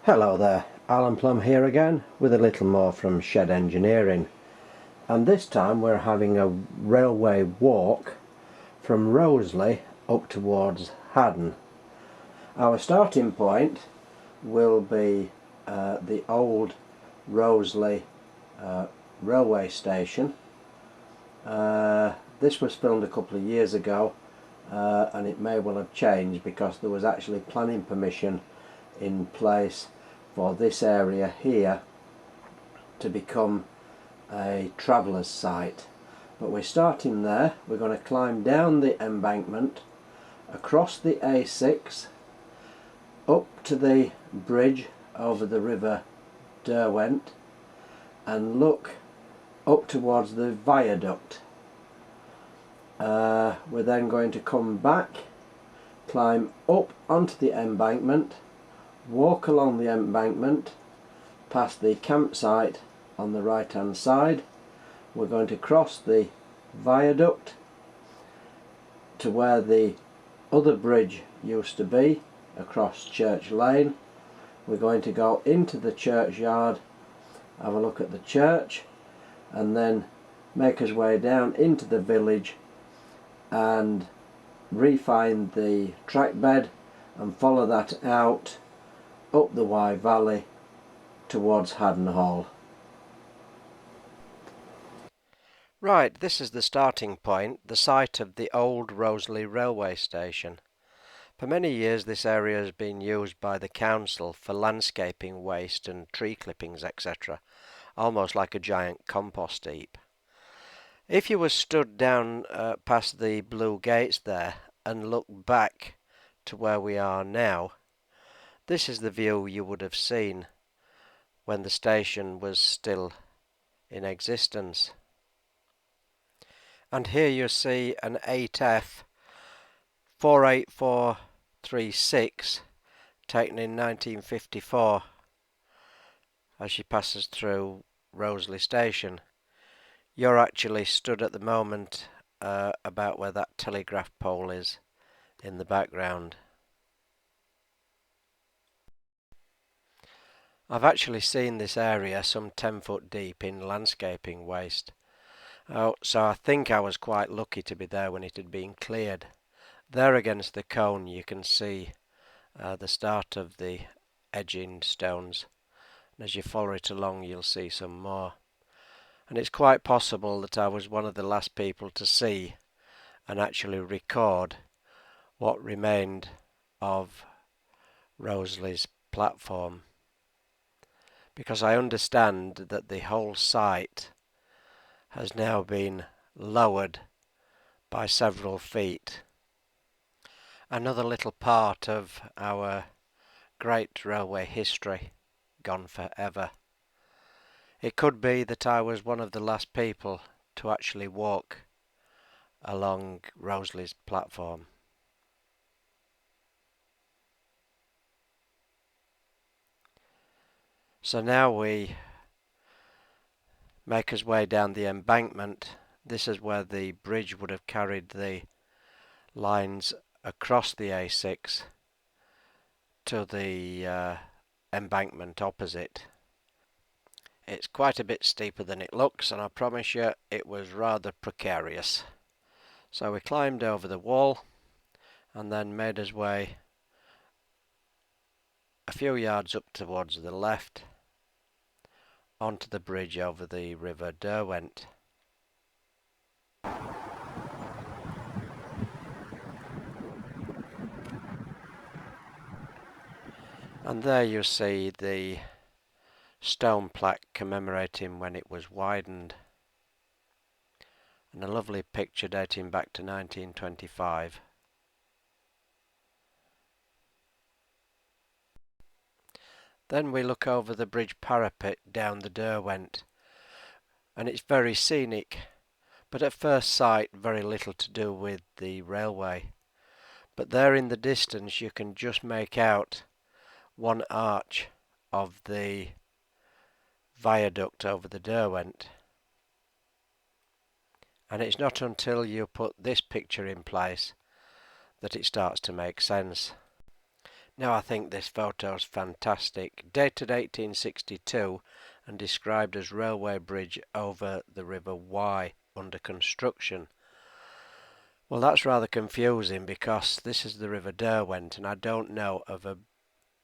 Hello there, Alan Plum here again with a little more from Shed Engineering, and this time we're having a railway walk from Rowsley up towards Haddon. Our starting point will be the old Rowsley railway station. This was filmed a couple of years ago and it may well have changed because there was actually planning permission in place for this area here to become a traveller's site. But we're starting there. We're going to climb down the embankment, across the A6, up to the bridge over the river Derwent, and look up towards the viaduct. We're then going to come back, climb up onto the embankment, walk along the embankment past the campsite on the right hand side. We're going to cross the viaduct to where the other bridge used to be, across Church Lane. We're going to go into the churchyard, have a look at the church, and then make us way down into the village and re-find the track bed and follow that out up the Wye Valley towards Haddon Hall. Right, this is the starting point, the site of the old Rowsley railway station. For many years this area has been used by the council for landscaping waste and tree clippings, etc., almost like a giant compost heap. If you were stood down past the blue gates there and looked back to where we are now, this is the view you would have seen when the station was still in existence. And here you see an 8F 48436 taken in 1954 as she passes through Rowsley station. You're actually stood at the moment about where that telegraph pole is in the background. I've actually seen this area some 10 foot deep in landscaping waste. So I think I was quite lucky to be there when it had been cleared. There against the cone you can see the start of the edging stones, and as you follow it along you'll see some more. And it's quite possible that I was one of the last people to see and actually record what remained of Rowsley's platform, because I understand that the whole site has now been lowered by several feet. Another little part of our great railway history gone forever. It could be that I was one of the last people to actually walk along Rowsley's platform. So now we make us way down the embankment. This is where the bridge would have carried the lines across the A6 to the embankment opposite. It's quite a bit steeper than it looks, and I promise you it was rather precarious. So we climbed over the wall and then made us way a few yards up towards the left onto the bridge over the river Derwent. And there you see the stone plaque commemorating when it was widened, and a lovely picture dating back to 1925. Then we look over the bridge parapet down the Derwent, and it's very scenic, but at first sight very little to do with the railway. But there in the distance you can just make out one arch of the viaduct over the Derwent. And it's not until you put this picture in place that it starts to make sense. Now I think this photo's fantastic. Dated 1862 and described as railway bridge over the River Wye under construction. Well, that's rather confusing because this is the River Derwent and I don't know of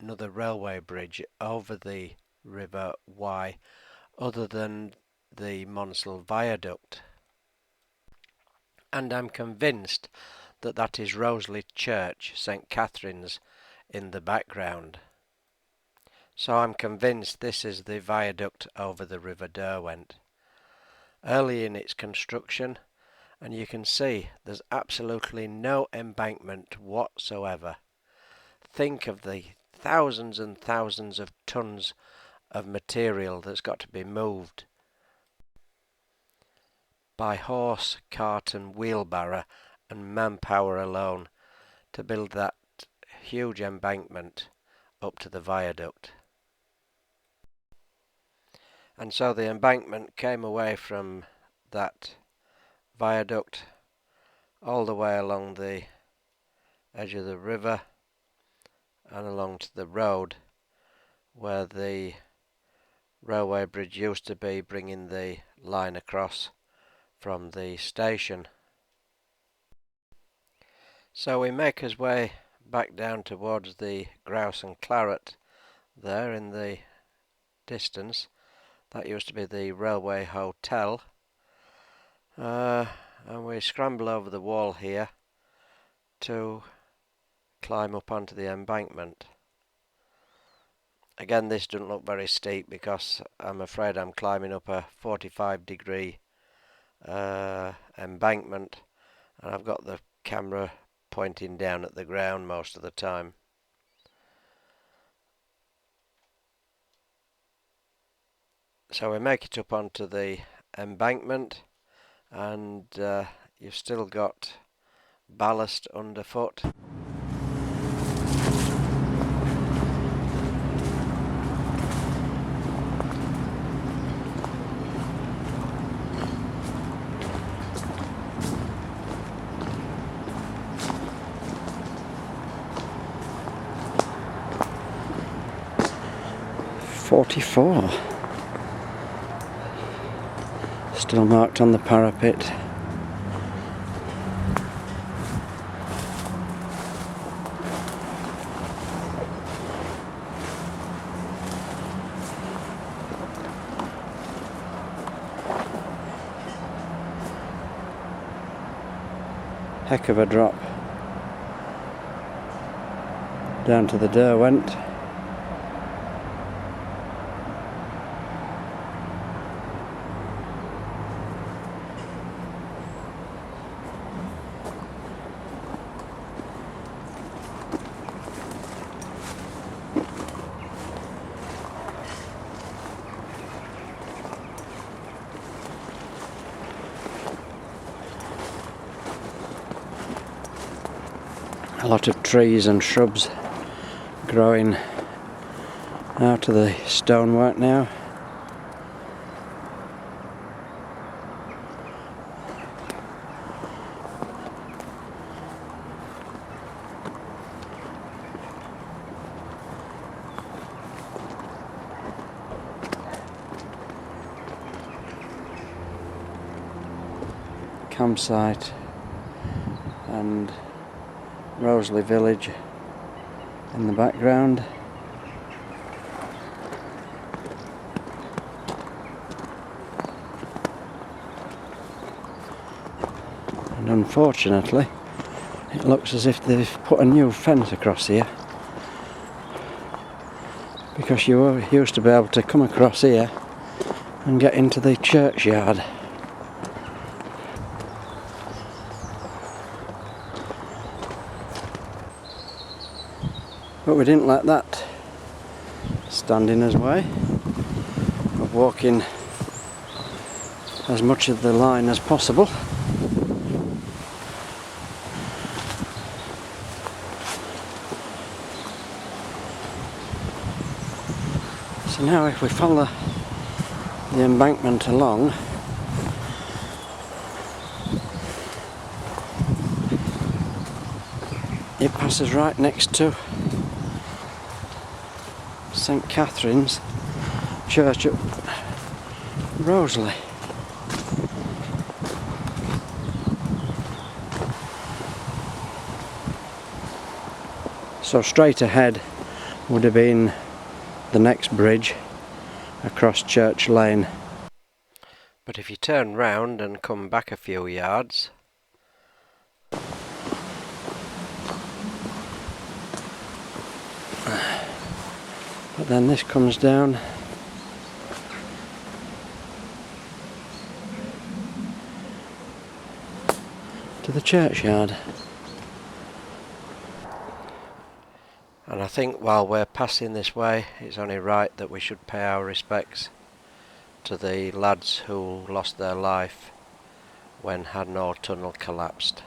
another railway bridge over the River Wye other than the Monsell Viaduct. And I'm convinced that that is Rowsley Church, St Catherine's, in the background. So I'm convinced this is the viaduct over the River Derwent. Early in its construction, and you can see there's absolutely no embankment whatsoever. Think of the thousands and thousands of tons of material that's got to be moved by horse, cart and wheelbarrow and manpower alone to build that huge embankment up to the viaduct. And so the embankment came away from that viaduct all the way along the edge of the river and along to the road where the railway bridge used to be, bringing the line across from the station. So we make our way back down towards the Grouse and Claret there in the distance. That used to be the railway hotel. And we scramble over the wall here to climb up onto the embankment. Again, this doesn't look very steep because I'm afraid I'm climbing up a 45-degree embankment, and I've got the camera pointing down at the ground most of the time. So we make it up onto the embankment, and you've still got ballast underfoot. "44. Still marked on the parapet. Heck of a drop down to the Derwent. A lot of trees and shrubs growing out of the stonework now. Campsite and Rosley village in the background. And unfortunately it looks as if they've put a new fence across here, because you used to be able to come across here and get into the churchyard. But we didn't let that stand in his way of walking as much of the line as possible. So now if we follow the embankment along, it passes right next to St Catherine's Church at Rowsley. So straight ahead would have been the next bridge across Church Lane. But if you turn round and come back a few yards, but then this comes down to the churchyard. And I think while we're passing this way, it's only right that we should pay our respects to the lads who lost their life when Haddon Hall tunnel collapsed.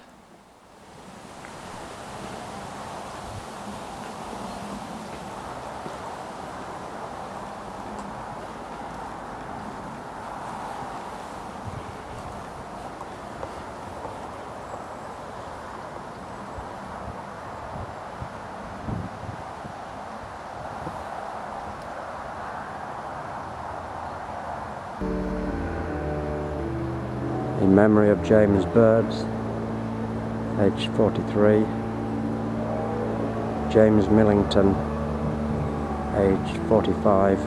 In memory of James Birds, aged 43, James Millington, aged 45,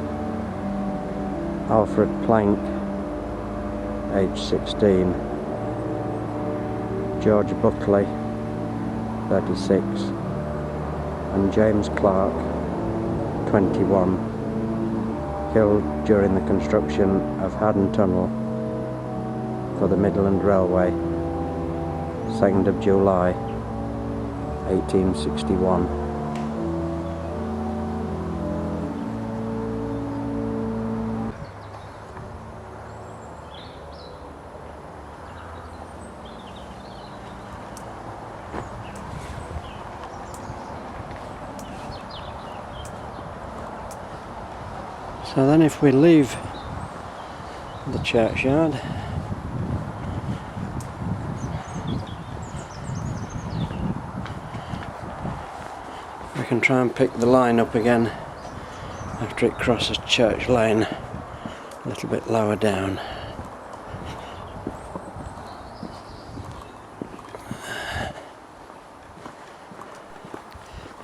Alfred Plank, aged 16, George Buckley, 36, and James Clark, 21, killed during the construction of Haddon Tunnel for the Midland Railway, 2nd of July 1861. So then if we leave the churchyard, we can try and pick the line up again after it crosses Church Lane a little bit lower down.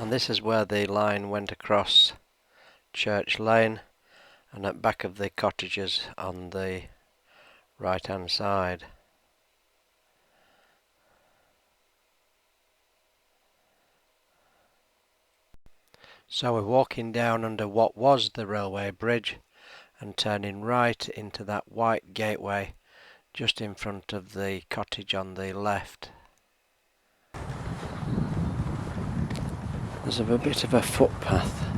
And this is where the line went across Church Lane and at back of the cottages on the right hand side. So we're walking down under what was the railway bridge and turning right into that white gateway just in front of the cottage on the left. There's a bit of a footpath.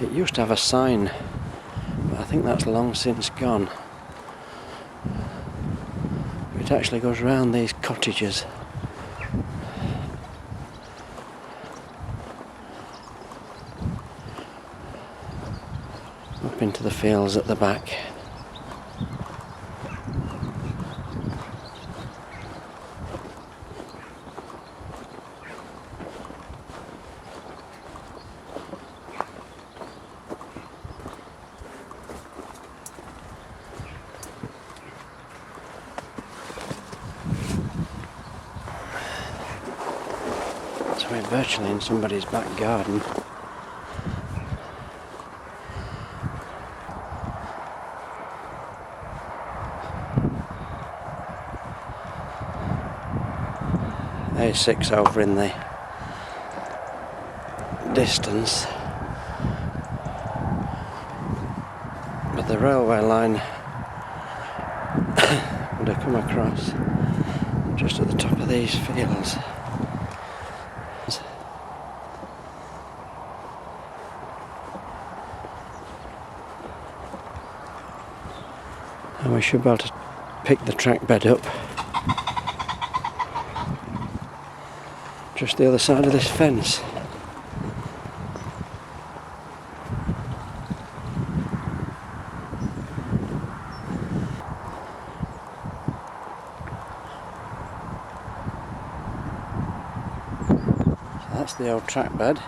It used to have a sign, but I think that's long since gone. It actually goes round these cottages. Up into the fields at the back. So we're virtually in somebody's back garden. A6 over in the distance, but the railway line would have come across just at the top of these fields. And we should be able to pick the track bed up just the other side of this fence. So that's the old track bed.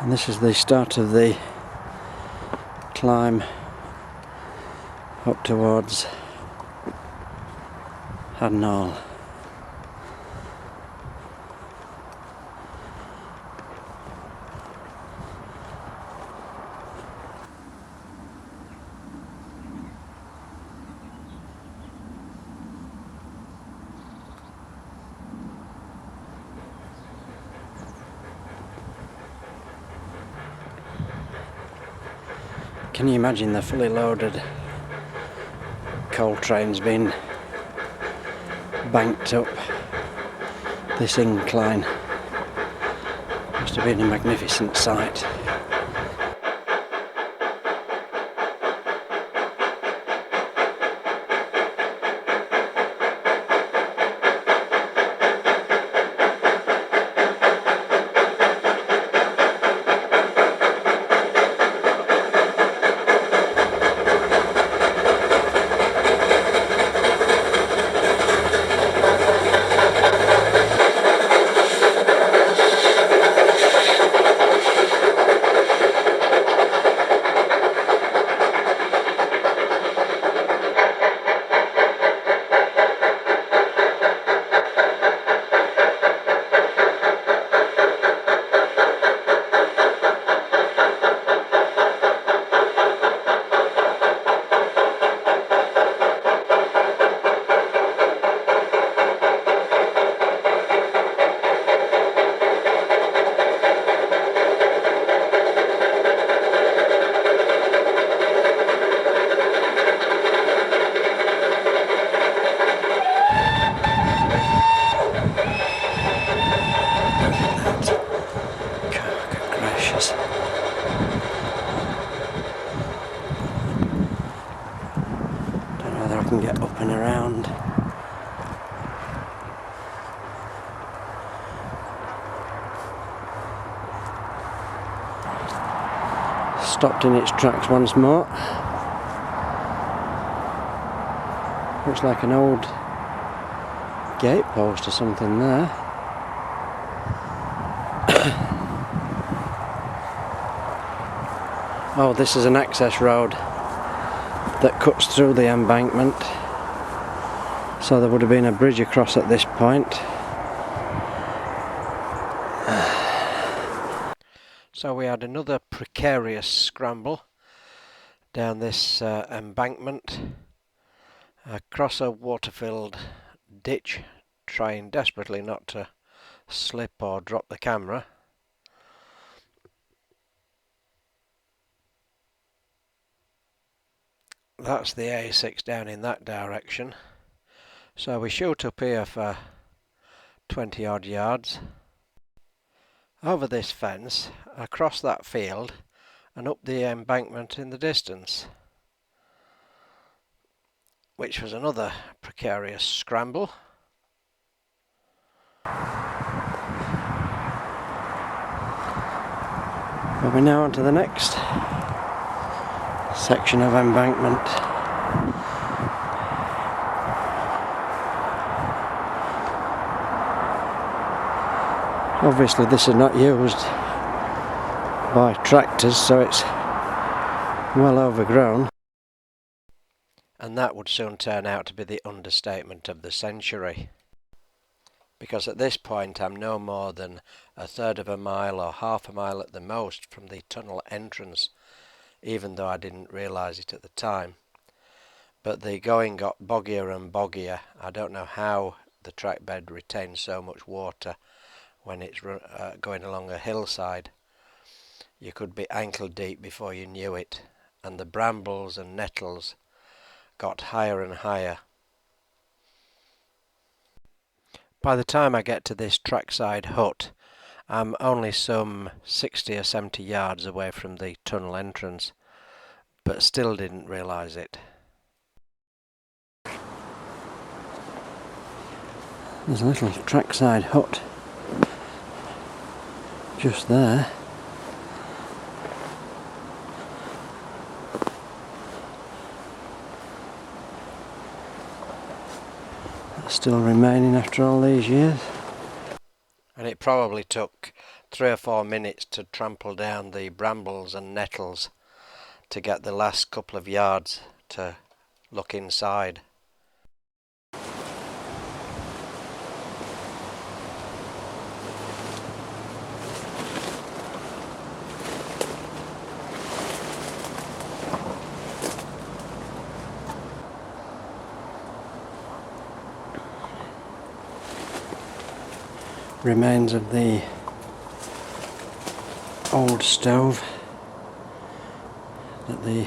And this is the start of the climb up towards Haddon Hall. Can you imagine the fully loaded coal trains being banked up this incline? Must have been a magnificent sight. Can get up and around. Stopped in its tracks once more. Looks like an old gatepost or something there. Oh, this is an access road that cuts through the embankment, so there would have been a bridge across at this point. So we had another precarious scramble down this embankment, across a water-filled ditch, trying desperately not to slip or drop the camera. That's the A6 down in that direction. So we shoot up here for 20 odd yards, over this fence, across that field and up the embankment in the distance, which was another precarious scramble. Well, we're now on to the next section of embankment. Obviously this is not used by tractors, so it's well overgrown. And that would soon turn out to be the understatement of the century, because at this point I'm no more than a third of a mile or half a mile at the most from the tunnel entrance, even though I didn't realise it at the time. But the going got boggier and boggier. I don't know how the track bed retains so much water when it's going along a hillside. You could be ankle deep before you knew it, and the brambles and nettles got higher and higher. By the time I get to this trackside hut, I'm only some 60 or 70 yards away from the tunnel entrance, but still didn't realise it. There's a little trackside hut just there. That's still remaining after all these years. And it probably took 3 or 4 minutes to trample down the brambles and nettles to get the last couple of yards to look inside. Remains of the old stove that the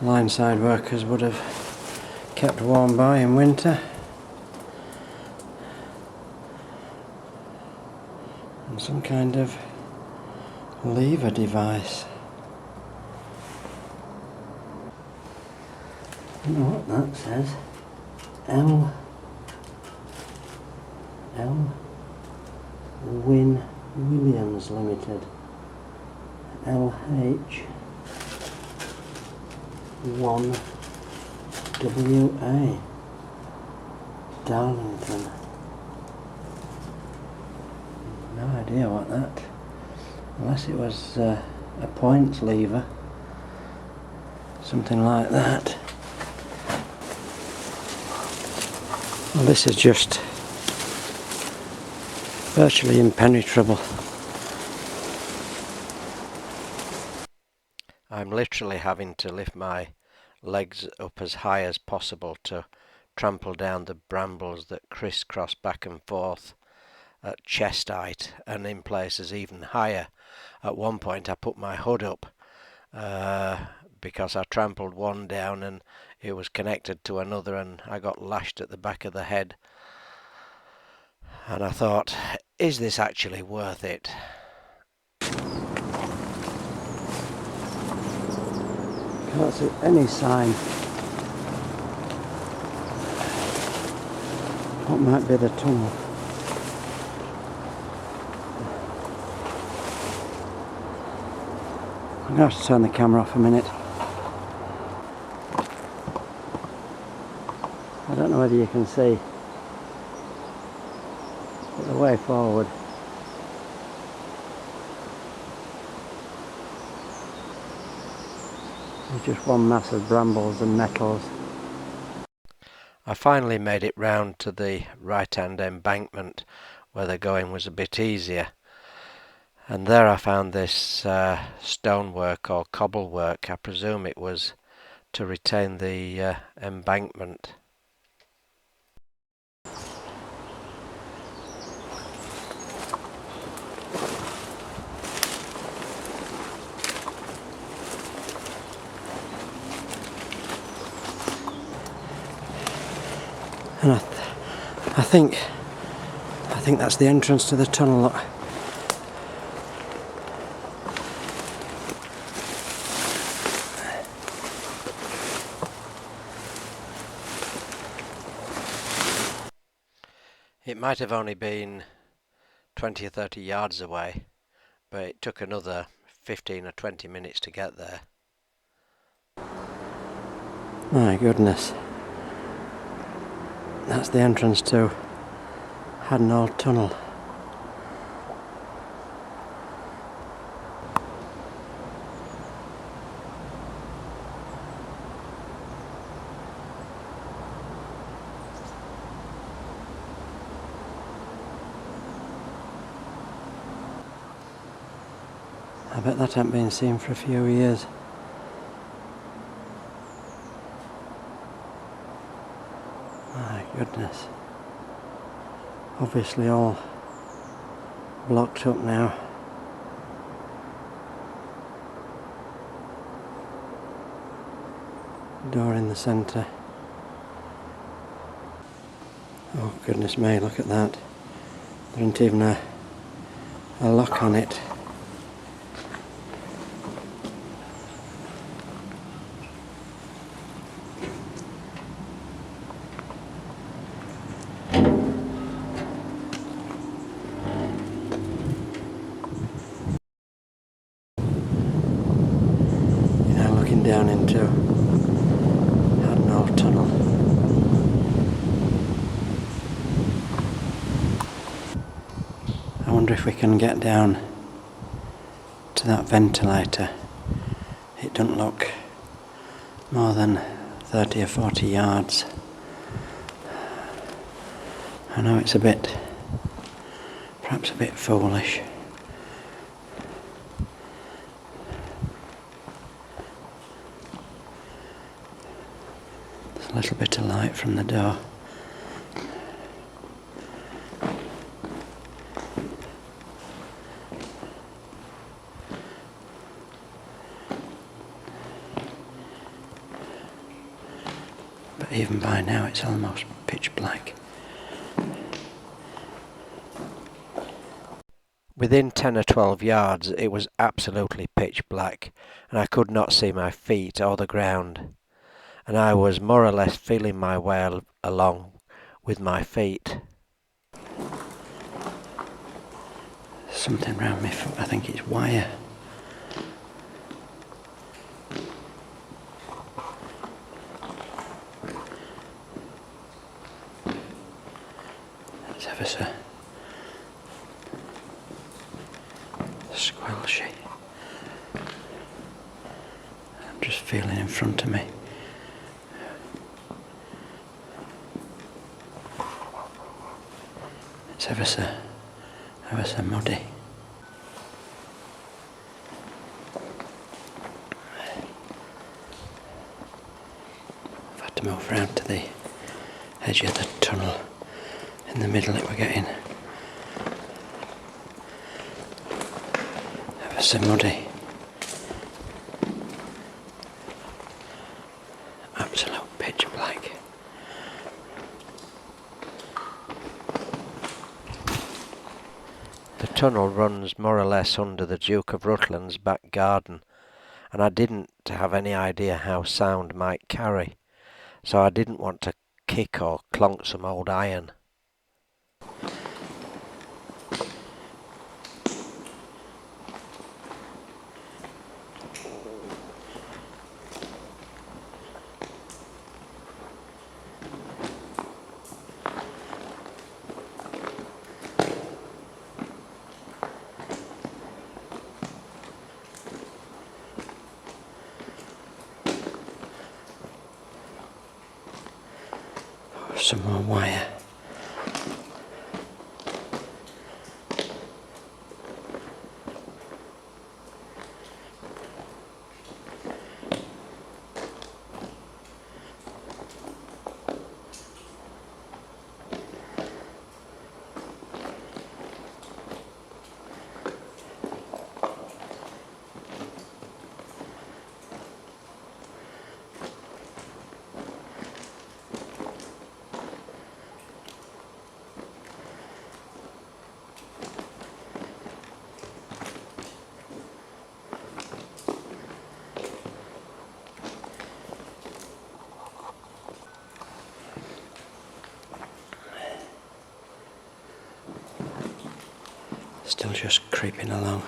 lineside workers would have kept warm by in winter, and some kind of lever device. I don't know what that says. L Win Williams Limited, LH 1WA, Darlington. No idea what that, unless it was a points lever, something like that. Well, this is just virtually impenetrable. I'm literally having to lift my legs up as high as possible to trample down the brambles that crisscross back and forth at chest height, and in places even higher. At one point I put my hood up because I trampled one down and it was connected to another, and I got lashed at the back of the head. And I thought, is this actually worth it? Can't see any sign. What might be the tunnel? I'm going to have to turn the camera off a minute. I don't know whether you can see, but the way forward is just one mass of brambles and nettles. I finally made it round to the right-hand embankment where the going was a bit easier, and there I found this stonework or cobblework. I presume it was to retain the embankment. And I think that's the entrance to the tunnel. Look. It might have only been 20 or 30 yards away, but it took another 15 or 20 minutes to get there. My goodness. That's the entrance to Haddon Hall tunnel. I bet that hasn't been seen for a few years. My goodness. Obviously all blocked up now. Door in the centre. Oh goodness me, look at that. There isn't even a lock on it. Down into Haddon Hall tunnel. I wonder if we can get down to that ventilator. It doesn't look more than 30 or 40 yards. I know it's perhaps a bit foolish. There's a little bit of light from the door. But even by now it's almost pitch black. Within 10 or 12 yards it was absolutely pitch black, and I could not see my feet or the ground, and I was more or less feeling my way along with my feet. Something round my foot, I think it's wire. It's ever so squelchy. I'm just feeling in front of me. It's ever so muddy. I've had to move round to the edge of the tunnel. In the middle it we're getting ever so muddy. Absolute pitch black. The tunnel runs more or less under the Duke of Rutland's back garden, and I didn't have any idea how sound might carry, so I didn't want to kick or clonk some old iron. Some more wire. Still just creeping along.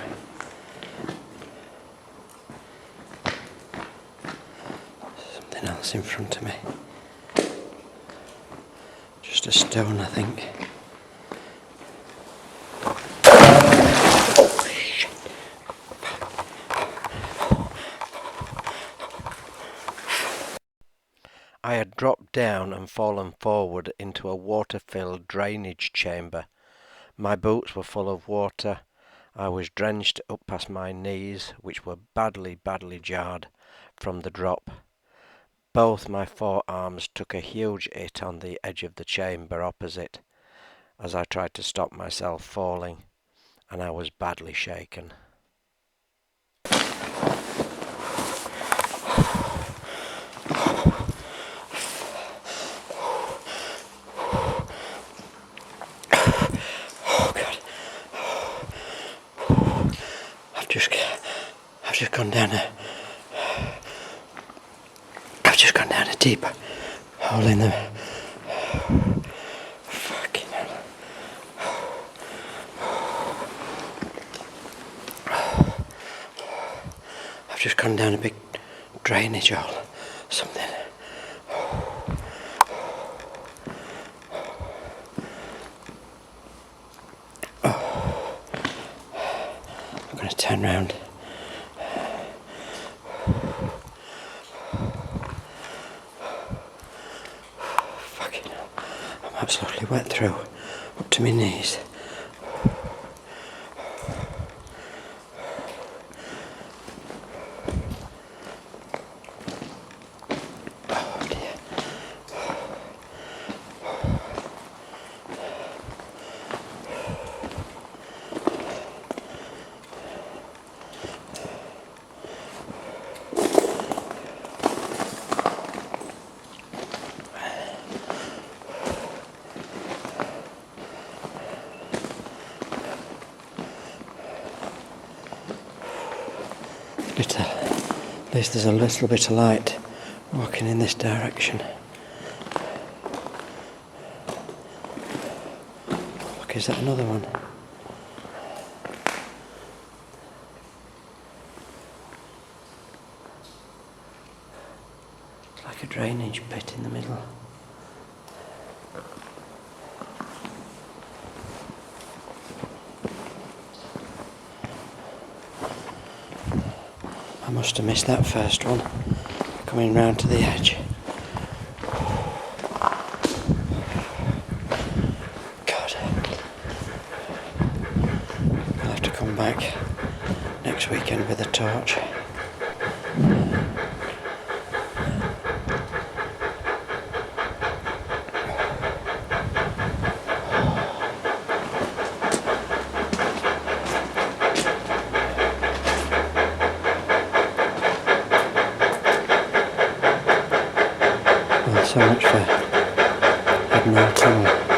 Something else in front of me. Just a stone, I think. I had dropped down and fallen forward into a water-filled drainage chamber. My boots were full of water. I was drenched up past my knees, which were badly jarred from the drop. Both my forearms took a huge hit on the edge of the chamber opposite, as I tried to stop myself falling, and I was badly shaken. I've just gone down a deep hole in the fucking hell. I've just gone down a big drainage hole, something. turn round. Fucking hell. I'm absolutely wet through, up to my knees. Oh dear. At least there's a little bit of light walking in this direction. Look, is that another one? It's like a drainage pit in the middle. I must have missed that first one, coming round to the edge. God. I'll have to come back next weekend with a torch. So much for Haddon Hall.